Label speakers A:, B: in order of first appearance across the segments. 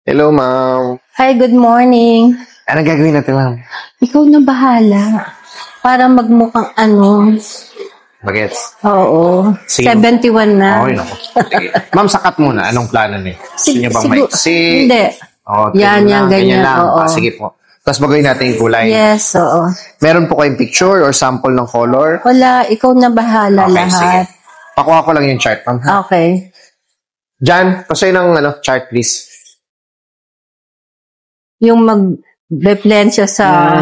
A: Hello, ma'am.
B: Hi, good morning.
A: Anong gagawin natin, ma'am?
B: Ikaw na bahala. Para magmukhang
A: Bagets.
B: Oo.
A: Sige.
B: 71 na.
A: Okay, naku. Sige. Ma'am, sakat muna. Anong plano niyo? Gusto niyo bang maiksi?
B: Hindi.
A: Oh,
B: Yan, ganyan.
A: lang.
B: Oo.
A: Sige po. Tapos baguhin natin yung kulay.
B: Yes, oo.
A: Meron po kayong picture or sample ng color?
B: Wala, ikaw na bahala
A: Okay,
B: lahat.
A: sige. Pakuha ko lang yung chart, ma'am.
B: Okay.
A: Jan, pasay ng chart, please.
B: Yung mag-blend siya sa...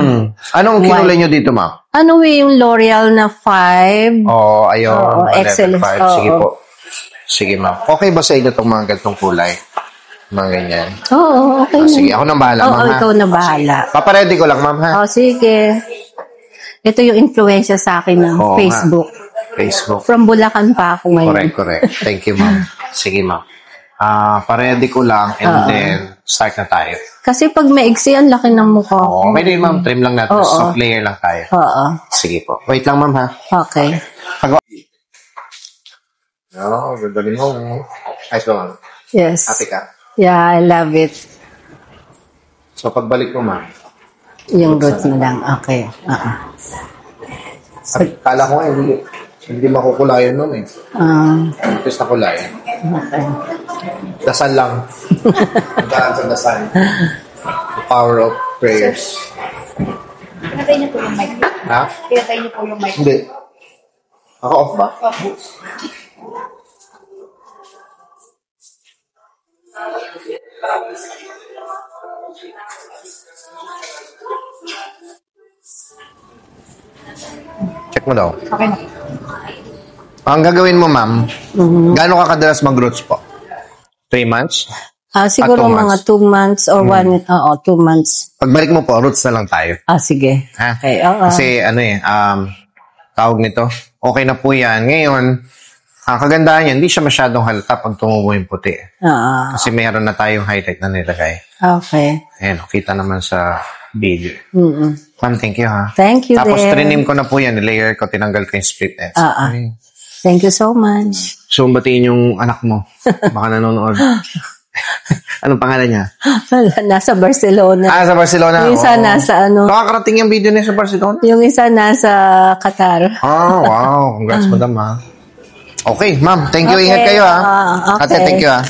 A: Anong kinulay nyo dito, ma'am?
B: Ano yung L'Oreal na 5?
A: Oo, ayun.
B: Oo, excellent.
A: 5. Sige po. Sige, ma'am. Okay ba sa inyo itong mga ganitong kulay? Mga ganyan.
B: Oo, okay.
A: Sige, ako nang bahala, ma'am.
B: Oo, ikaw na bahala.
A: Papaready ko lang, ma'am, ha?
B: Oh, sige. Ito yung influensya sa akin ng
A: Oo,
B: Facebook.
A: Facebook.
B: From Bulacan pa ako ngayon.
A: Correct. Thank you, ma'am. Sige, ma'am. Paready ko lang and then start na tayo.
B: Kasi pag maigsi, ang laki ng mukha ko.
A: Okay din, ma'am. Trim lang natin. Soft layer lang tayo.
B: Oo.
A: Sige po. Wait lang, ma'am, ha?
B: Okay.
A: Oo, gagaling mo. Ayos ba, ma'am?
B: Yes.
A: Happy ka?
B: Yeah, I love it.
A: So, pagbalik mo, ma'am.
B: Yung root mo lang. Okay.
A: Kala ko nga, hindi makukulayan nun eh. Tapos nakulayan.
B: Okay.
A: Dasal lang. Magdaan sa dasal. The power of prayers.
C: Pinatay niyo po yung mic.
A: Ha?
C: Pinatay niyo po yung mic.
A: Hindi. Ako off ba? Check mo daw.
C: Okay na.
A: Ang gagawin mo, ma'am, gaano ka kadalas mag-roots po? 3 months?
B: Siguro
A: 2
B: mga 2 months or 1, 2 months.
A: Pagbalik mo po, roots na lang tayo.
B: Sige.
A: Ha?
B: Okay, oo.
A: Kasi tawag nito, okay na po yan. Ngayon, ang kagandahan yan, hindi siya masyadong halata pag tumubo yung puti. Kasi meron na tayong highlight na nilagay.
B: Okay.
A: Ayan, kita naman sa video. Ma'am, thank you, ha?
B: Thank you,
A: Tapos,
B: dear.
A: trinim ko na po yan. Layer ko, tinanggal ko yung split ends.
B: Thank you so much.
A: So, batiin yung anak mo. Baka nanonood. Anong pangalan niya?
B: Nasa Barcelona.
A: Sa Barcelona.
B: Yung isa nasa
A: Nakakarating yung video niya sa Barcelona?
B: Yung isa nasa Qatar.
A: Wow. Congrats, madam, ha? Okay, ma'am. Thank you. Ingat kayo, ha?
B: Okay.
A: Ate, thank you, ha?